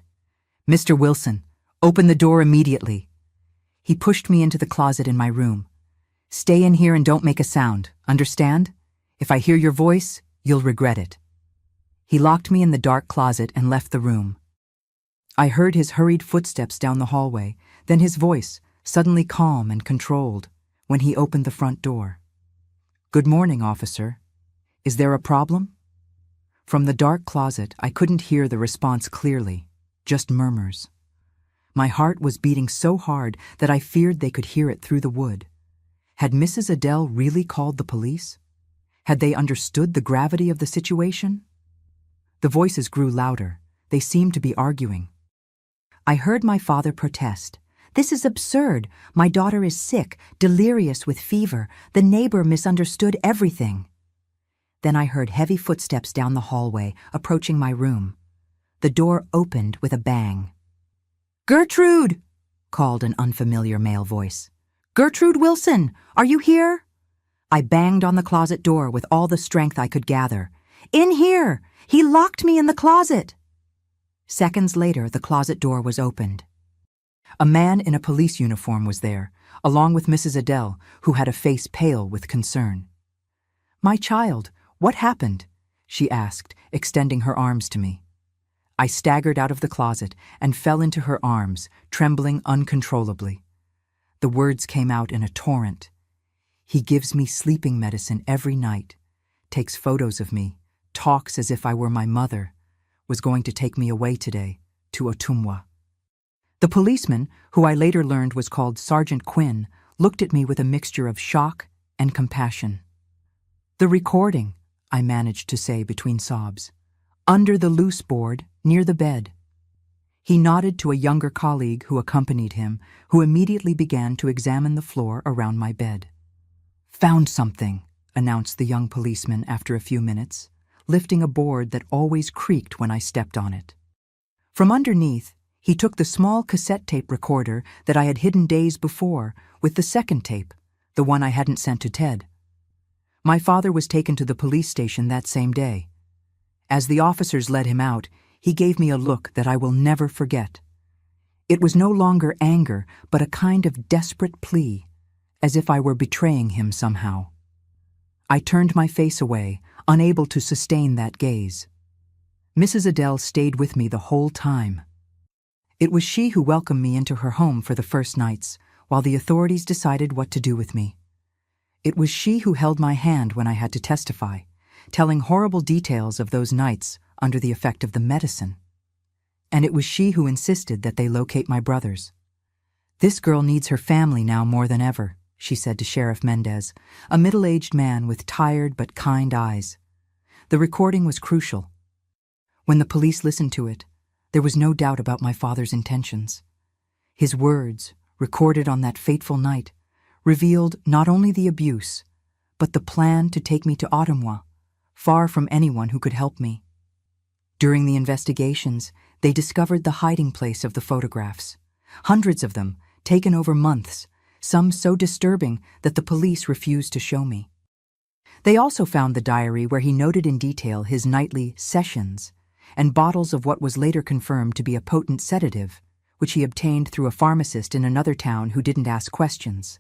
Mr. Wilson, open the door immediately. He pushed me into the closet in my room. Stay in here and don't make a sound, understand? If I hear your voice, you'll regret it. He locked me in the dark closet and left the room. I heard his hurried footsteps down the hallway, then his voice, suddenly calm and controlled, when he opened the front door. Good morning, officer. Is there a problem? From the dark closet, I couldn't hear the response clearly, just murmurs. My heart was beating so hard that I feared they could hear it through the wood. Had Mrs. Adele really called the police? Had they understood the gravity of the situation? The voices grew louder. They seemed to be arguing. I heard my father protest. This is absurd. My daughter is sick, delirious with fever. The neighbor misunderstood everything. Then I heard heavy footsteps down the hallway, approaching my room. The door opened with a bang. Gertrude! Called an unfamiliar male voice. Gertrude Wilson, are you here? I banged on the closet door with all the strength I could gather. In here! He locked me in the closet! Seconds later, the closet door was opened. A man in a police uniform was there, along with Mrs. Adele, who had a face pale with concern. My child, what happened? She asked, extending her arms to me. I staggered out of the closet and fell into her arms, trembling uncontrollably. The words came out in a torrent. He gives me sleeping medicine every night, takes photos of me, talks as if I were my mother, was going to take me away today, to Ottumwa. The policeman, who I later learned was called Sergeant Quinn, looked at me with a mixture of shock and compassion. The recording, I managed to say between sobs. Under the loose board, near the bed. He nodded to a younger colleague who accompanied him, who immediately began to examine the floor around my bed. Found something, announced the young policeman after a few minutes, lifting a board that always creaked when I stepped on it. From underneath, he took the small cassette tape recorder that I had hidden days before with the second tape, the one I hadn't sent to Ted. My father was taken to the police station that same day. As the officers led him out, he gave me a look that I will never forget. It was no longer anger, but a kind of desperate plea, as if I were betraying him somehow. I turned my face away, unable to sustain that gaze. Mrs. Adele stayed with me the whole time. It was she who welcomed me into her home for the first nights, while the authorities decided what to do with me. It was she who held my hand when I had to testify, telling horrible details of those nights under the effect of the medicine. And it was she who insisted that they locate my brothers. This girl needs her family now more than ever, she said to Sheriff Mendez, a middle-aged man with tired but kind eyes. The recording was crucial. When the police listened to it, there was no doubt about my father's intentions. His words, recorded on that fateful night, revealed not only the abuse, but the plan to take me to Ottawa, far from anyone who could help me. During the investigations, they discovered the hiding place of the photographs. Hundreds of them, taken over months, some so disturbing that the police refused to show me. They also found the diary where he noted in detail his nightly sessions and bottles of what was later confirmed to be a potent sedative, which he obtained through a pharmacist in another town who didn't ask questions.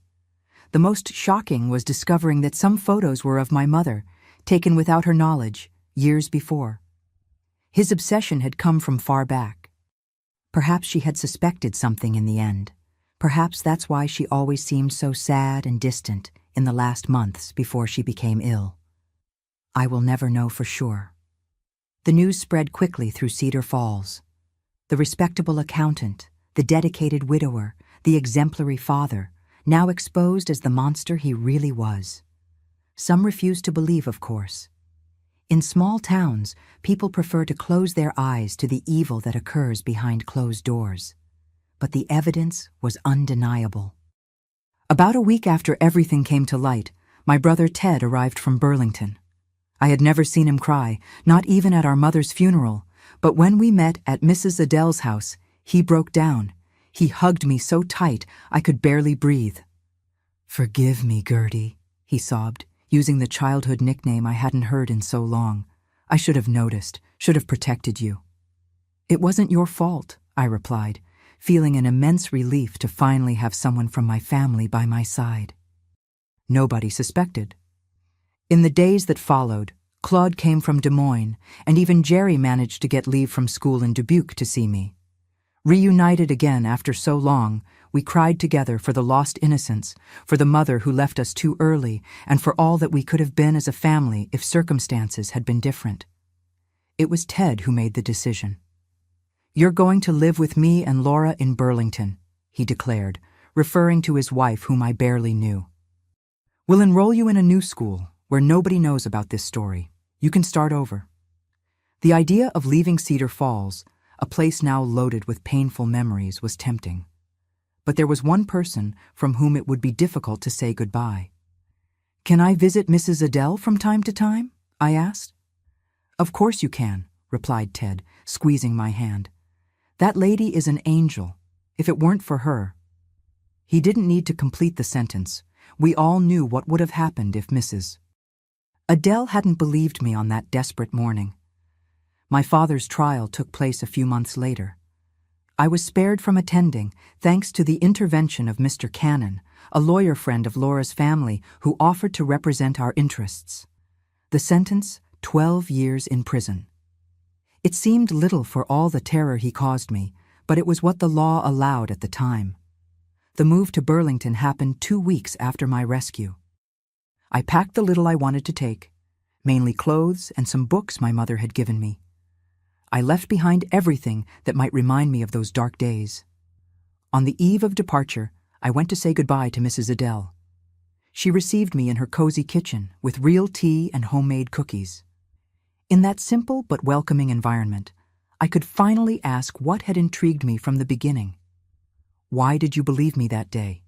The most shocking was discovering that some photos were of my mother, taken without her knowledge, years before. His obsession had come from far back. Perhaps she had suspected something in the end. Perhaps that's why she always seemed so sad and distant in the last months before she became ill. I will never know for sure. The news spread quickly through Cedar Falls. The respectable accountant, the dedicated widower, the exemplary father, now exposed as the monster he really was. Some refused to believe, of course. In small towns, people prefer to close their eyes to the evil that occurs behind closed doors. But the evidence was undeniable. About a week after everything came to light, my brother Ted arrived from Burlington. I had never seen him cry, not even at our mother's funeral, but when we met at Mrs. Adele's house, he broke down. He hugged me so tight I could barely breathe. "Forgive me, Gertie," he sobbed, using the childhood nickname I hadn't heard in so long. "I should have noticed, should have protected you." "It wasn't your fault," I replied, feeling an immense relief to finally have someone from my family by my side. Nobody suspected. In the days that followed, Claude came from Des Moines, and even Jerry managed to get leave from school in Dubuque to see me. Reunited again after so long, we cried together for the lost innocence, for the mother who left us too early, and for all that we could have been as a family if circumstances had been different. It was Ted who made the decision. "You're going to live with me and Laura in Burlington," he declared, referring to his wife whom I barely knew. "We'll enroll you in a new school, where nobody knows about this story. You can start over." The idea of leaving Cedar Falls, a place now loaded with painful memories, was tempting. But there was one person from whom it would be difficult to say goodbye. "Can I visit Mrs. Adele from time to time?" I asked. "Of course you can," replied Ted, squeezing my hand. "That lady is an angel. If it weren't for her—" He didn't need to complete the sentence. We all knew what would have happened if Mrs. Adele hadn't believed me on that desperate morning. My father's trial took place a few months later. I was spared from attending thanks to the intervention of Mr. Cannon, a lawyer friend of Laura's family who offered to represent our interests. The sentence, 12 years in prison. It seemed little for all the terror he caused me, but it was what the law allowed at the time. The move to Burlington happened 2 weeks after my rescue. I packed the little I wanted to take, mainly clothes and some books my mother had given me. I left behind everything that might remind me of those dark days. On the eve of departure, I went to say goodbye to Mrs. Adele. She received me in her cozy kitchen with real tea and homemade cookies. In that simple but welcoming environment, I could finally ask what had intrigued me from the beginning. "Why did you believe me that day?"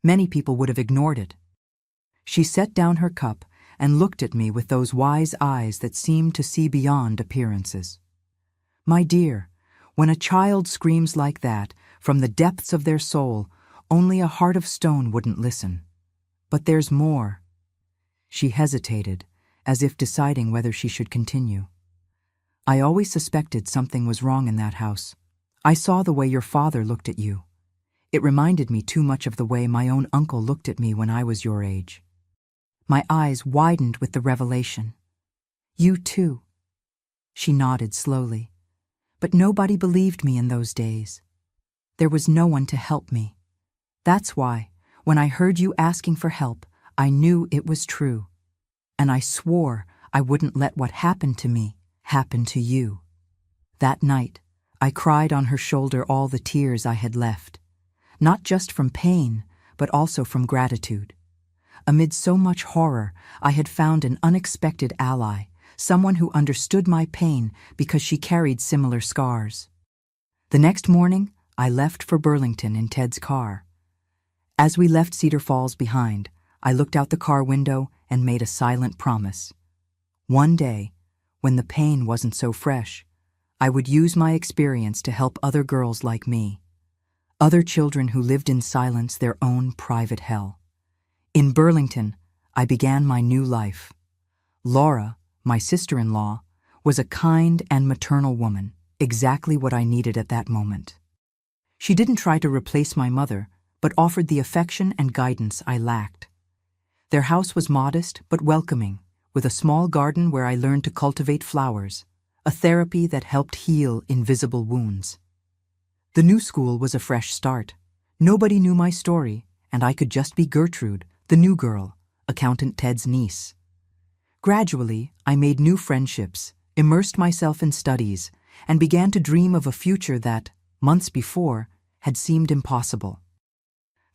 Many people would have ignored it. She set down her cup and looked at me with those wise eyes that seemed to see beyond appearances. "My dear, when a child screams like that, from the depths of their soul, only a heart of stone wouldn't listen. But there's more." She hesitated, as if deciding whether she should continue. "I always suspected something was wrong in that house. I saw the way your father looked at you. It reminded me too much of the way my own uncle looked at me when I was your age." My eyes widened with the revelation. "You too." She nodded slowly. "But nobody believed me in those days. There was no one to help me. That's why, when I heard you asking for help, I knew it was true. And I swore I wouldn't let what happened to me happen to you." That night, I cried on her shoulder all the tears I had left, not just from pain, but also from gratitude. Amid so much horror, I had found an unexpected ally, someone who understood my pain because she carried similar scars. The next morning, I left for Burlington in Ted's car. As we left Cedar Falls behind, I looked out the car window and made a silent promise. One day, when the pain wasn't so fresh, I would use my experience to help other girls like me, other children who lived in silence their own private hell. In Burlington, I began my new life. Laura, my sister-in-law, was a kind and maternal woman, exactly what I needed at that moment. She didn't try to replace my mother, but offered the affection and guidance I lacked. Their house was modest but welcoming, with a small garden where I learned to cultivate flowers, a therapy that helped heal invisible wounds. The new school was a fresh start. Nobody knew my story, and I could just be Gertrude, the new girl, Accountant Ted's niece. Gradually, I made new friendships, immersed myself in studies, and began to dream of a future that, months before, had seemed impossible.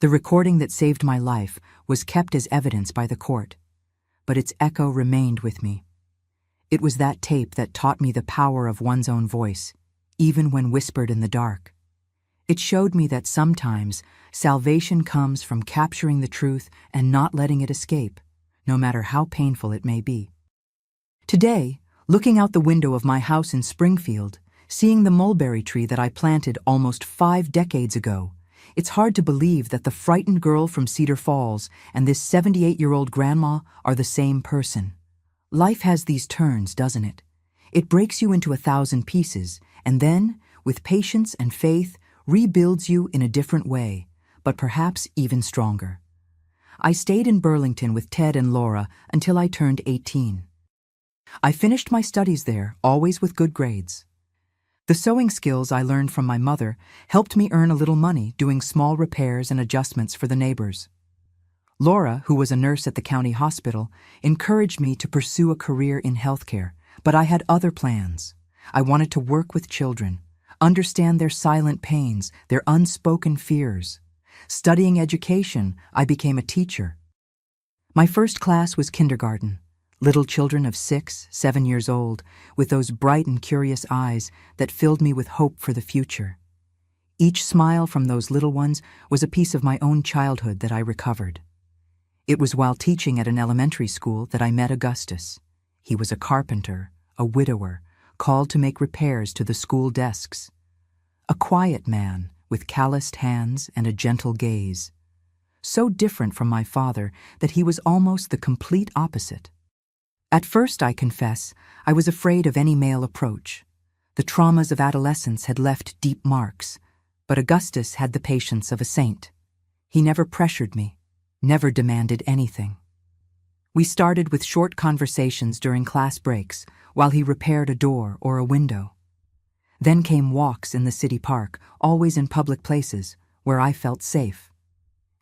The recording that saved my life was kept as evidence by the court, but its echo remained with me. It was that tape that taught me the power of one's own voice, even when whispered in the dark. It showed me that sometimes salvation comes from capturing the truth and not letting it escape, no matter how painful it may be. Today, looking out the window of my house in Springfield, seeing the mulberry tree that I planted almost 5 decades ago, it's hard to believe that the frightened girl from Cedar Falls and this 78-year-old grandma are the same person. Life has these turns, doesn't it? It breaks you into 1,000 pieces, and then, with patience and faith, rebuilds you in a different way, but perhaps even stronger. I stayed in Burlington with Ted and Laura until I turned 18. I finished my studies there, always with good grades. The sewing skills I learned from my mother helped me earn a little money doing small repairs and adjustments for the neighbors. Laura, who was a nurse at the county hospital, encouraged me to pursue a career in healthcare, but I had other plans. I wanted to work with children, understand their silent pains, their unspoken fears. Studying education, I became a teacher. My first class was kindergarten. Little children of 6, 7 years old, with those bright and curious eyes that filled me with hope for the future. Each smile from those little ones was a piece of my own childhood that I recovered. It was while teaching at an elementary school that I met Augustus. He was a carpenter, a widower, called to make repairs to the school desks. A quiet man with calloused hands and a gentle gaze. So different from my father that he was almost the complete opposite. At first, I confess, I was afraid of any male approach. The traumas of adolescence had left deep marks, but Augustus had the patience of a saint. He never pressured me, never demanded anything. We started with short conversations during class breaks while he repaired a door or a window. Then came walks in the city park, always in public places, where I felt safe.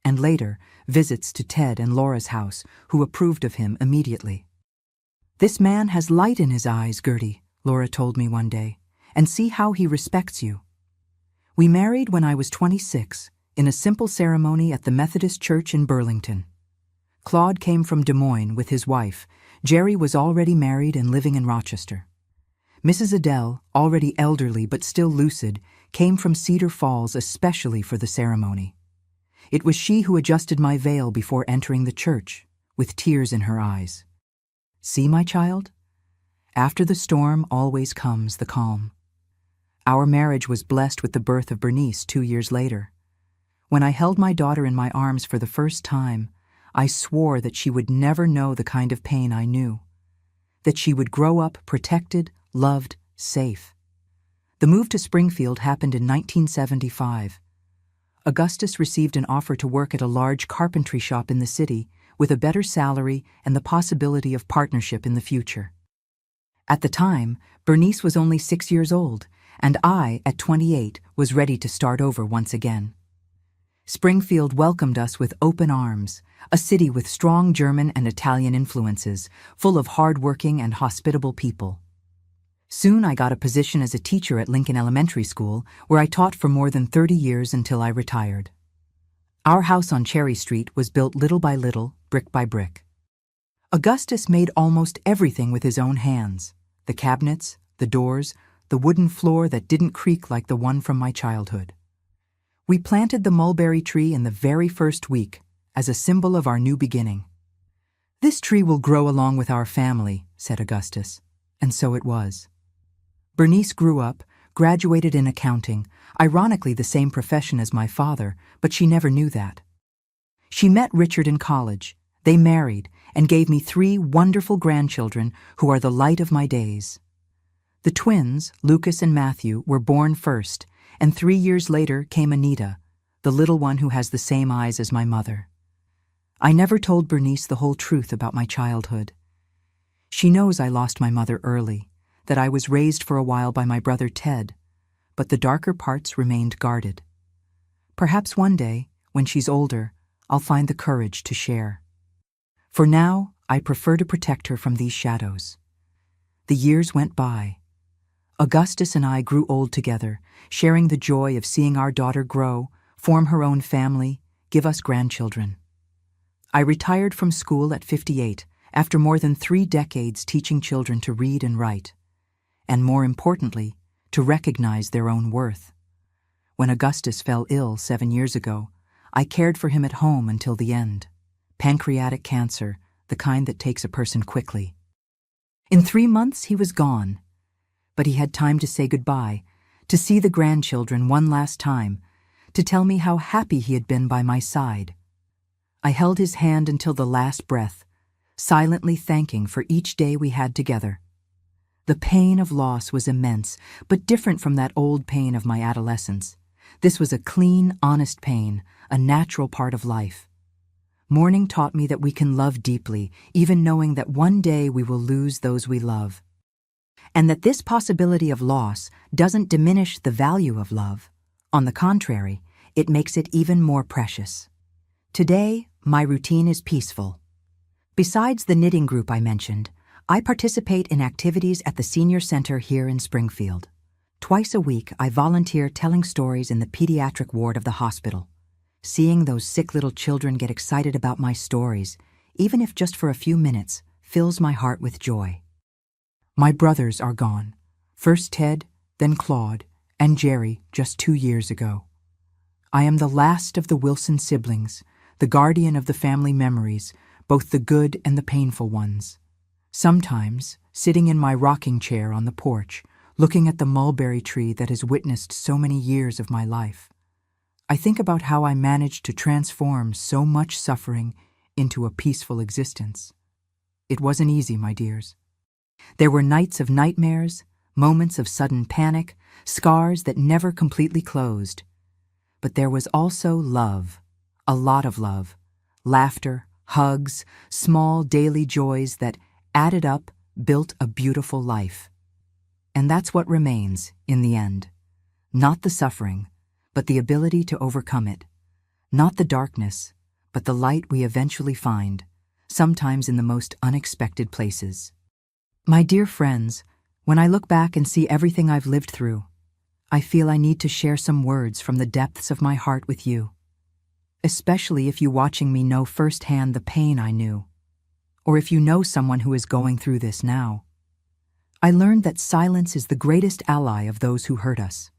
And later, visits to Ted and Laura's house, who approved of him immediately. "This man has light in his eyes, Gertie," Laura told me one day, "and see how he respects you." We married when I was 26, in a simple ceremony at the Methodist Church in Burlington. Claude came from Des Moines with his wife. Jerry was already married and living in Rochester. Mrs. Adele, already elderly but still lucid, came from Cedar Falls especially for the ceremony. It was she who adjusted my veil before entering the church, with tears in her eyes. "See, my child? After the storm always comes the calm." Our marriage was blessed with the birth of Bernice 2 years later. When I held my daughter in my arms for the first time, I swore that she would never know the kind of pain I knew, that she would grow up protected, loved, safe. The move to Springfield happened in 1975. Augustus received an offer to work at a large carpentry shop in the city, with a better salary and the possibility of partnership in the future. At the time, Bernice was only 6 years old, and I, at 28, was ready to start over once again. Springfield welcomed us with open arms, a city with strong German and Italian influences, full of hard-working and hospitable people. Soon I got a position as a teacher at Lincoln Elementary School, where I taught for more than 30 years until I retired. Our house on Cherry Street was built little by little, brick by brick. Augustus made almost everything with his own hands: the cabinets, the doors, the wooden floor that didn't creak like the one from my childhood. We planted the mulberry tree in the very first week as a symbol of our new beginning. "This tree will grow along with our family," said Augustus, and so it was. Bernice grew up, graduated in accounting, ironically the same profession as my father, but she never knew that. She met Richard in college, they married, and gave me 3 wonderful grandchildren who are the light of my days. The twins, Lucas and Matthew, were born first, and 3 years later came Anita, the little one who has the same eyes as my mother. I never told Bernice the whole truth about my childhood. She knows I lost my mother early, that I was raised for a while by my brother Ted, but the darker parts remained guarded. Perhaps one day, when she's older, I'll find the courage to share. For now, I prefer to protect her from these shadows. The years went by. Augustus and I grew old together, sharing the joy of seeing our daughter grow, form her own family, give us grandchildren. I retired from school at 58, after more than 3 decades teaching children to read and write, and more importantly, to recognize their own worth. When Augustus fell ill 7 years ago, I cared for him at home until the end. Pancreatic cancer, the kind that takes a person quickly. In 3 months he was gone, but he had time to say goodbye, to see the grandchildren one last time, to tell me how happy he had been by my side. I held his hand until the last breath, silently thanking for each day we had together. The pain of loss was immense, but different from that old pain of my adolescence. This was a clean, honest pain, a natural part of life. Mourning taught me that we can love deeply, even knowing that one day we will lose those we love. And that this possibility of loss doesn't diminish the value of love. On the contrary, it makes it even more precious. Today, my routine is peaceful. Besides the knitting group I mentioned, I participate in activities at the senior center here in Springfield. Twice a week, I volunteer telling stories in the pediatric ward of the hospital. Seeing those sick little children get excited about my stories, even if just for a few minutes, fills my heart with joy. My brothers are gone. First Ted, then Claude, and Jerry just 2 years ago. I am the last of the Wilson siblings, the guardian of the family memories, both the good and the painful ones. Sometimes, sitting in my rocking chair on the porch, looking at the mulberry tree that has witnessed so many years of my life, I think about how I managed to transform so much suffering into a peaceful existence. It wasn't easy, my dears. There were nights of nightmares, moments of sudden panic, scars that never completely closed. But there was also love, a lot of love, laughter, hugs, small daily joys that, added up, built a beautiful life. And that's what remains, in the end. Not the suffering, but the ability to overcome it. Not the darkness, but the light we eventually find, sometimes in the most unexpected places. My dear friends, when I look back and see everything I've lived through, I feel I need to share some words from the depths of my heart with you. Especially if you watching me know firsthand the pain I knew, or if you know someone who is going through this now. I learned that silence is the greatest ally of those who hurt us.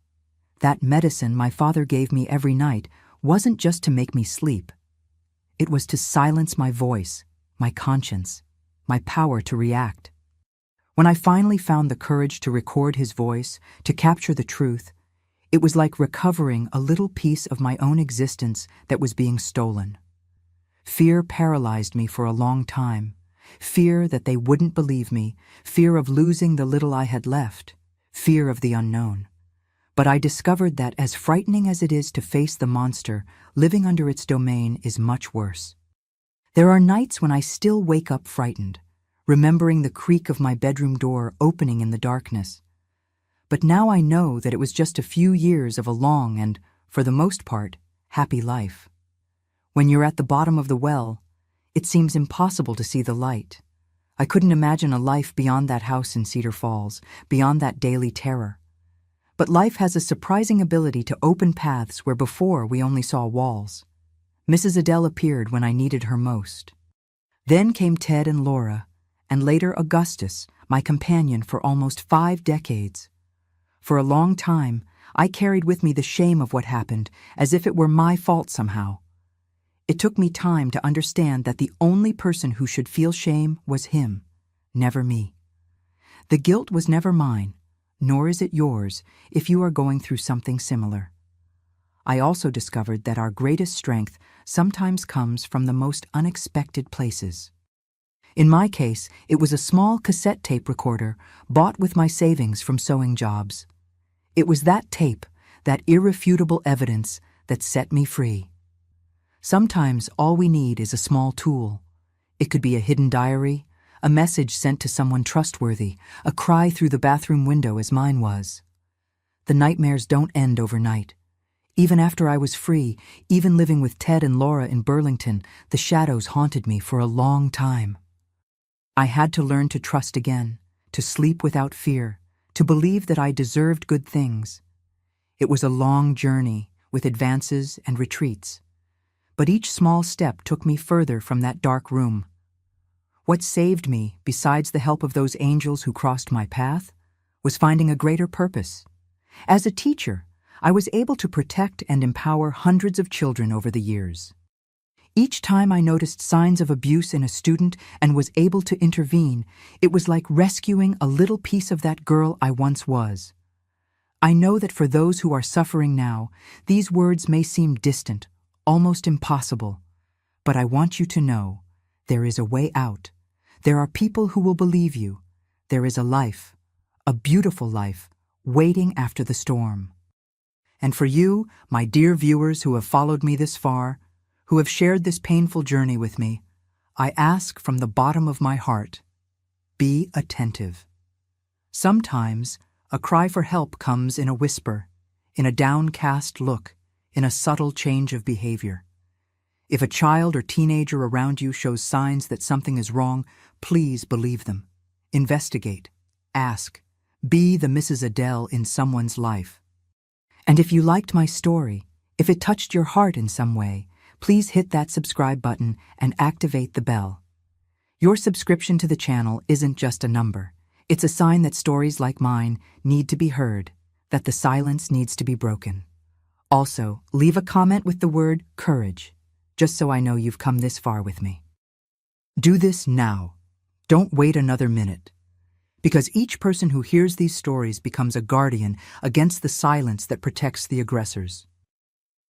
That medicine my father gave me every night wasn't just to make me sleep. It was to silence my voice, my conscience, my power to react. When I finally found the courage to record his voice, to capture the truth, it was like recovering a little piece of my own existence that was being stolen. Fear paralyzed me for a long time. Fear that they wouldn't believe me, fear of losing the little I had left, fear of the unknown. But I discovered that as frightening as it is to face the monster, living under its domain is much worse. There are nights when I still wake up frightened, remembering the creak of my bedroom door opening in the darkness. But now I know that it was just a few years of a long and, for the most part, happy life. When you're at the bottom of the well, it seems impossible to see the light. I couldn't imagine a life beyond that house in Cedar Falls, beyond that daily terror. But life has a surprising ability to open paths where before we only saw walls. Mrs. Adele appeared when I needed her most. Then came Ted and Laura, and later Augustus, my companion for almost 5 decades. For a long time, I carried with me the shame of what happened, as if it were my fault somehow. It took me time to understand that the only person who should feel shame was him, never me. The guilt was never mine, nor is it yours if you are going through something similar. I also discovered that our greatest strength sometimes comes from the most unexpected places. In my case, it was a small cassette tape recorder bought with my savings from sewing jobs. It was that tape, that irrefutable evidence, that set me free. Sometimes all we need is a small tool. It could be a hidden diary, a message sent to someone trustworthy, a cry through the bathroom window as mine was. The nightmares don't end overnight. Even after I was free, even living with Ted and Laura in Burlington, the shadows haunted me for a long time. I had to learn to trust again, to sleep without fear, to believe that I deserved good things. It was a long journey, with advances and retreats. But each small step took me further from that dark room. What saved me, besides the help of those angels who crossed my path, was finding a greater purpose. As a teacher, I was able to protect and empower hundreds of children over the years. Each time I noticed signs of abuse in a student and was able to intervene, it was like rescuing a little piece of that girl I once was. I know that for those who are suffering now, these words may seem distant, almost impossible. But I want you to know, there is a way out. There are people who will believe you. There is a life, a beautiful life, waiting after the storm. And for you, my dear viewers who have followed me this far, who have shared this painful journey with me, I ask from the bottom of my heart, be attentive. Sometimes, a cry for help comes in a whisper, in a downcast look, in a subtle change of behavior. If a child or teenager around you shows signs that something is wrong, please believe them. Investigate. Ask. Be the Mrs. Adele in someone's life. And if you liked my story, if it touched your heart in some way, please hit that subscribe button and activate the bell. Your subscription to the channel isn't just a number. It's a sign that stories like mine need to be heard, that the silence needs to be broken. Also, leave a comment with the word courage, just so I know you've come this far with me. Do this now. Don't wait another minute. Because each person who hears these stories becomes a guardian against the silence that protects the aggressors.